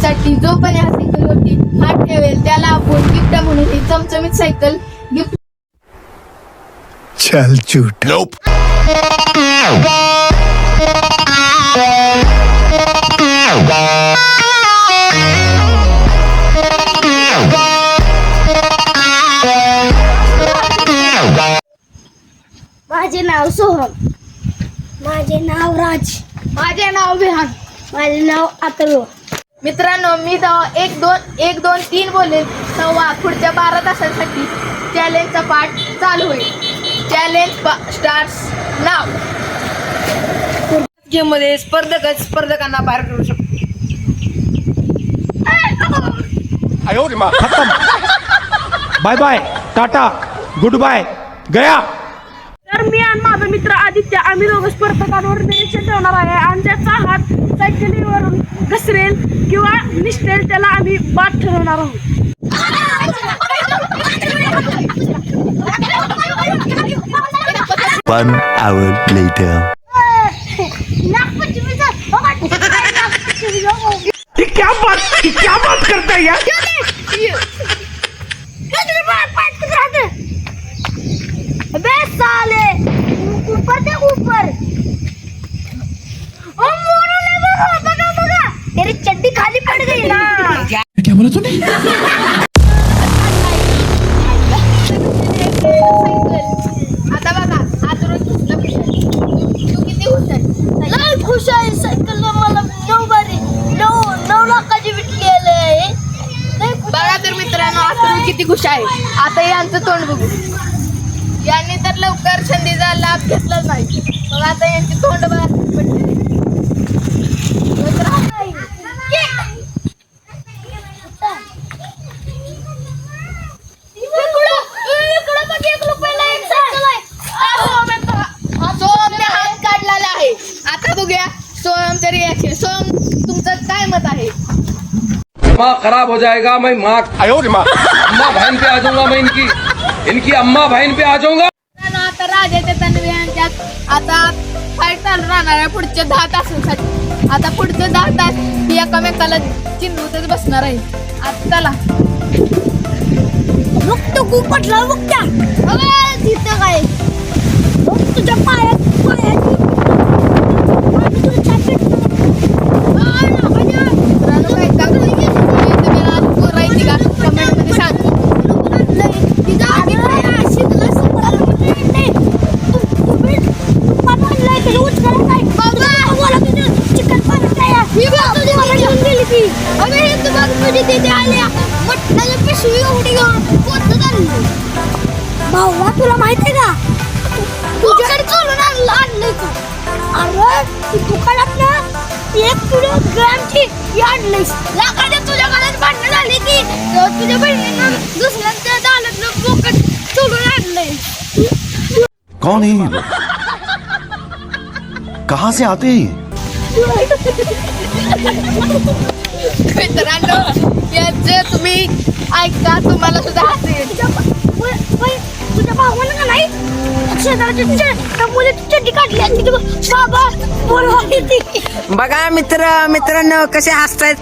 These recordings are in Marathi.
वाढदिवसासाठी जो पण या सायकलवरती हात ठेवेल त्याला आपण गिफ्ट म्हणून ही चमचमीत सायकल गिफ्ट. चल झूठा. माझे नाव सोहम. माझे नाव राज. माझे नाव विहान. माझे नाव अथर्व. मित्रांनो, मी तेव्हा 1 2 3 बोलेल तेव्हा पुढच्या 12 तासांसाठी चॅलेंजचा पाठ चालू होईल. चॅलेंज स्टार्स नाव. गेम मध्ये स्पर्धकांना बाहेर करू शकतो. खत्म. Bye bye, tata, good bye, गया. तर मी आणि माझा मित्र आदित्य आम्ही दोघं स्पर्धकांवर निरीक्षण ठेवणार आहे आणि ज्याचा हात सायकलीवरून घसरेल किंवा निसटेल त्याला आम्ही बाद ठरवणार आहोत. One hour later. क्या बात करता है यार. अबे साले, ऊपर से ऊपर. ओ मोरू ने बगा तेरी चड्डी खाली पड़ गई ना. क्या बोला तूने. आता बघा, आज रोज तू किती खुश आहे. लय खुश आहे. सायकलला मला 9 लाखाची विटली आले. बघा तर मित्रांनो, आज किती खुश आहे. आता यांचं तोंड बघू. यांनी तर लवकर संधीचा लाभ घेतलाच नाही. मग आता यांची तोंड बघा. सोहमने हात काढलेला आहे. आता बघूया सोहमचं रिॲक्शन. सोहम, तुमचं काय मत आहे. माँ खराब हो जाएगा. मैं माँ अम्मा बहन पे आ जाऊंगा. मैं इनकी अम्मा बहन पे आ जाऊंगा. आता राजाच्या तनव्यांच्यात आता फाईट चालू राहणार आहे पुढच्या 10 तासांसाठी. आता पुढचे 10 तास ही एकामेकाला चिन्हतच बसणार आहे. आता चला. तो खूप पटला बघ त्या. तिथं काय तुझ्या पायात भाऊला तुला माहितीये का तुझ्याकडे चोरून आणलंय का. अरे तू दुकानात ना 1 किलोग्रामची आणलंयस. लाखाच्या तुझ्याकडे भांडणं झाली की तुझ्या बहिणीनं दुसऱ्यांच्या दालतनं बोकड चोरून आणलंय. कौन है ये लोग? कहाँ से आते हैं? मित्रांनो, याचे तुम्ही ऐका, तुम्हाला सुद्धा हसेल. तुझ्या भावानं का नाही शेजारच्या मुलीची चड्डी काढली आणि तिथे बाबा बोलवाली ती. बघा मित्रांनो कसे हसतायत.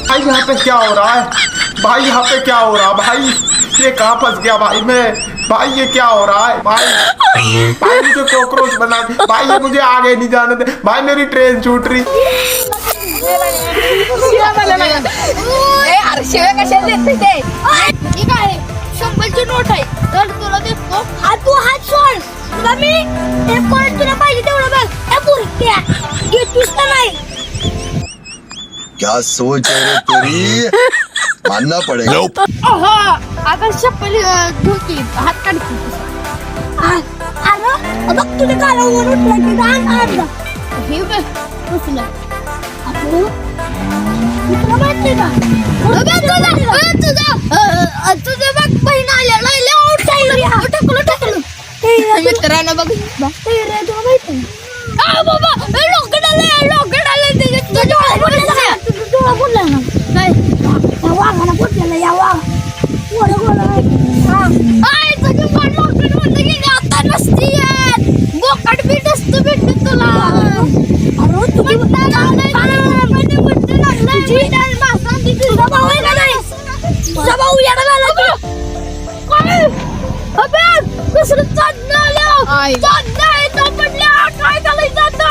भाई यहाँ पे क्या हो रहा है. भाई यहाँ पे क्या हो रहा है. भाई ये कहाँ फंस गया भाई मैं. भाई ये क्या हो रहा है. भाई मुझे कॉकरोच बना दे. भाई ये मुझे आगे नहीं जाने दे. भाई मेरी ट्रेन छूट रही. अरे शिव्या कशाला देते ते. ठीक आहे, 100ची नोट आहे तर तुला देतो. तू हात सोड. तुला मी एक कोण तुला पाहिजे तेवढं बघ. ए बुरट्या घेतोस का नाही. क्या सोच है रे तेरी. मानना पड़ेगा. ओहो, आता चप्पल धुती हात काढते. अरे बघ तुझ्या कालावर उठला की दान आणला. हे बघ कसलं. अरे तुला माहिती का तुझं बघ बहीण आल्या टाकलं. मित्रांनो बघ तुला माहिती बाबा लॉकेट आलं तुझ्या डोळा फुटला ना. नाही वाघाला फुटलेला या वाघ. तुझं पण लॉकेट नाही काय करायचं आता?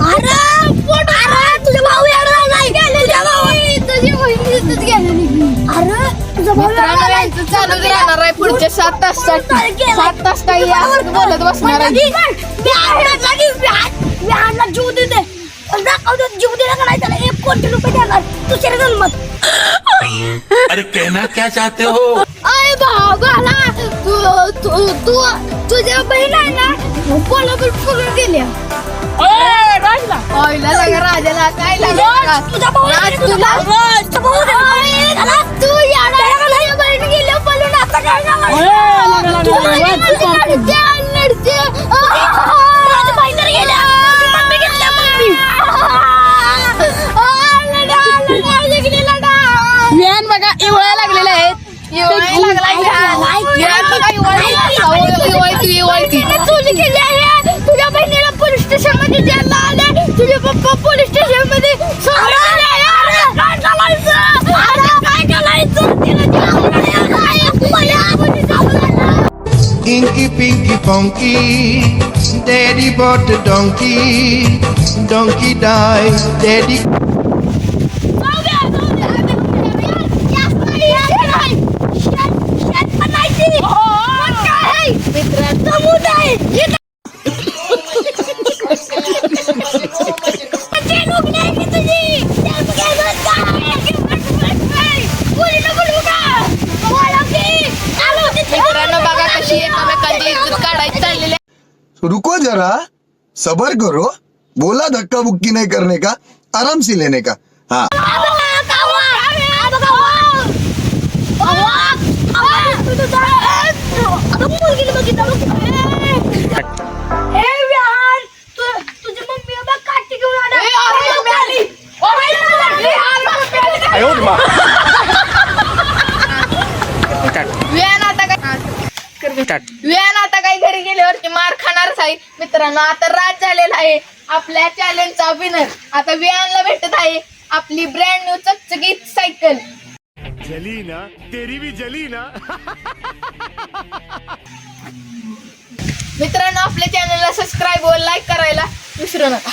अरे तुझा भाऊ येणार नाही तुझ्या भाऊ तुझी बहीण इथंच गेलेली. अरे तुझा भाऊ मित्रांनो यांचं चालू राहणार आहे पुढच्या 7 तासासाठी. 7 तास काही असं बोलत बसणार आहे. विहानला जीव देते दाखवतो. जीव दिला का नाही त्याला 1 कोटी रुपये देणार दुसऱ्या जन्मात. अरे कहना क्या चाहते हो? अय भावाला तुझ्या बहीण आहे ना कोल्हापूर फुलून गेल्या. ऑयला लागा राजाला काय लागा तुझा भाऊ तू याला बहीण गेल्या पळून आता काय विहान बघा इवळा लागलेला आहे. तुझ्या बहिणीला पोलीस स्टेशन मध्ये द्यायला आले. तुझे पप्पा पोलीस स्टेशन मध्ये Inky Pinky Ponky, Daddy bought a donkey, donkey died, Daddy. मित्रांनो बघा कशी एकमेकांची इज्जत काढायची चाललेली आहे. रुको जरा, सबर करो. बोला धक्का बुक्की नहीं करने का, आराम से लेने का. हाँ विहान आता काही घरी गेल्यावरती मार खाणारच आहे. मित्रांनो आता रात झालेला आहे. आपल्या चॅलेंजचा विनर आता विहानला भेटत आहे आपली ब्रँड न्यू चकचकीत सायकल. जली ना, तेरी भी जली ना. मित्रांनो आपल्या चॅनलला सबस्क्राईब व लाईक करायला विसरू नका.